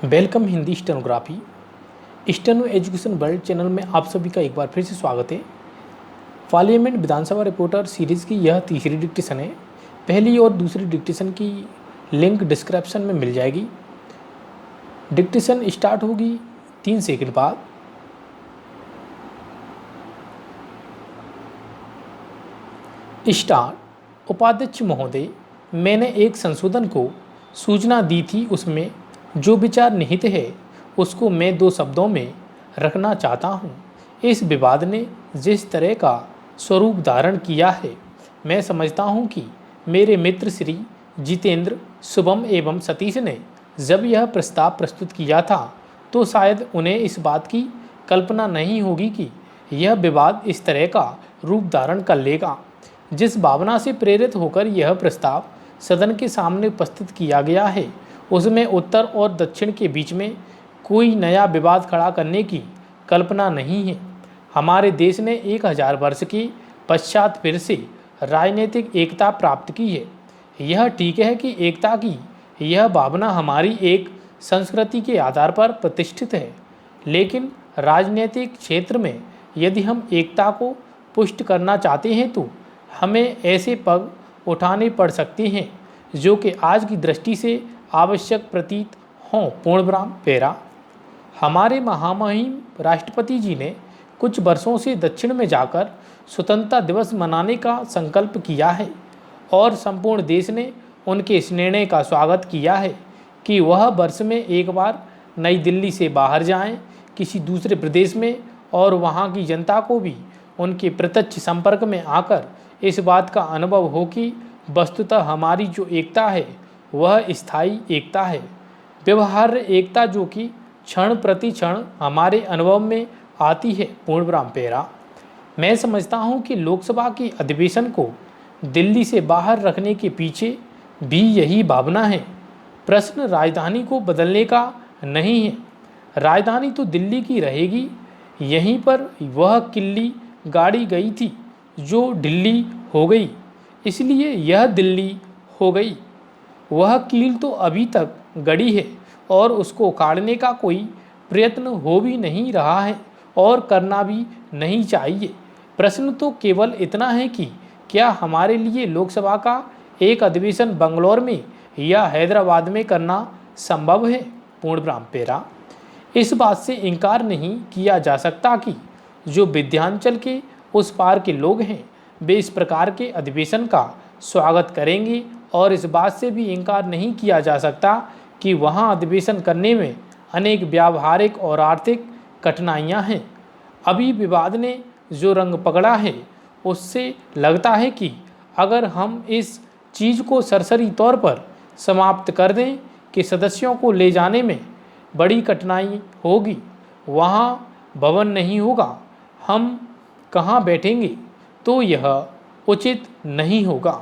Welcome Hindi stenography steno education world channel में आप सभी का एक बार फिर से स्वागत है। पार्लियामेंट विधानसभा रिपोर्टर सीरीज़ की यह तीसरी डिक्टेशन है। पहली और दूसरी डिक्टेशन की लिंक डिस्क्रिप्शन में मिल जाएगी। डिक्टेशन स्टार्ट होगी 3 सेकंड बाद। स्टार्ट। उपाध्यक्ष महोदय, मैंने एक संशोधन को सूचना दी थी, उसमें जो विचार निहित है उसको मैं 2 शब्दों में रखना चाहता हूँ। इस विवाद ने जिस तरह का स्वरूप धारण किया है, मैं समझता हूँ कि मेरे मित्र श्री जितेंद्र, शुभम एवं सतीश ने जब यह प्रस्ताव प्रस्तुत किया था तो शायद उन्हें इस बात की कल्पना नहीं होगी कि यह विवाद इस तरह का रूप धारण कर लेगा। जिस भावना से प्रेरित होकर यह प्रस्ताव सदन के सामने उपस्थित किया गया है, उसमें उत्तर और दक्षिण के बीच में कोई नया विवाद खड़ा करने की कल्पना नहीं है। हमारे देश ने 1000 वर्ष के पश्चात फिर से राजनीतिक एकता प्राप्त की है। यह ठीक है कि एकता की यह भावना हमारी एक संस्कृति के आधार पर प्रतिष्ठित है, लेकिन राजनीतिक क्षेत्र में यदि हम एकता को पुष्ट करना चाहते हैं तो हमें ऐसे पग उठाने पड़ सकते हैं जो कि आज की दृष्टि से आवश्यक प्रतीत हों। पूर्णविराम पेरा। हमारे महामहिम राष्ट्रपति जी ने कुछ वर्षों से दक्षिण में जाकर स्वतंत्रता दिवस मनाने का संकल्प किया है और संपूर्ण देश ने उनके इस निर्णय का स्वागत किया है कि वह वर्ष में एक बार नई दिल्ली से बाहर जाएं, किसी दूसरे प्रदेश में, और वहां की जनता को भी उनके प्रत्यक्ष संपर्क में आकर इस बात का अनुभव हो कि वस्तुतः हमारी जो एकता है वह स्थायी एकता है, व्यवहार्य एकता, जो कि क्षण प्रति क्षण हमारे अनुभव में आती है। पूर्णविराम पेरा। मैं समझता हूँ कि लोकसभा के अधिवेशन को दिल्ली से बाहर रखने के पीछे भी यही भावना है। प्रश्न राजधानी को बदलने का नहीं है। राजधानी तो दिल्ली की रहेगी। यहीं पर वह किल्ली गाड़ी गई थी जो दिल्ली हो गई, इसलिए यह दिल्ली हो गई। वह कील तो अभी तक गड़ी है और उसको उखाड़ने का कोई प्रयत्न हो भी नहीं रहा है और करना भी नहीं चाहिए। प्रश्न तो केवल इतना है कि क्या हमारे लिए लोकसभा का एक अधिवेशन बंगलौर में या हैदराबाद में करना संभव है। पूर्णविराम पेरा। इस बात से इनकार नहीं किया जा सकता कि जो विंध्याचल के उस पार के लोग हैं वे इस प्रकार के अधिवेशन का स्वागत करेंगे, और इस बात से भी इनकार नहीं किया जा सकता कि वहाँ अधिवेशन करने में अनेक व्यावहारिक और आर्थिक कठिनाइयाँ हैं। अभी विवाद ने जो रंग पकड़ा है उससे लगता है कि अगर हम इस चीज़ को सरसरी तौर पर समाप्त कर दें कि सदस्यों को ले जाने में बड़ी कठिनाई होगी, वहाँ भवन नहीं होगा, हम कहाँ बैठेंगे, तो यह उचित नहीं होगा।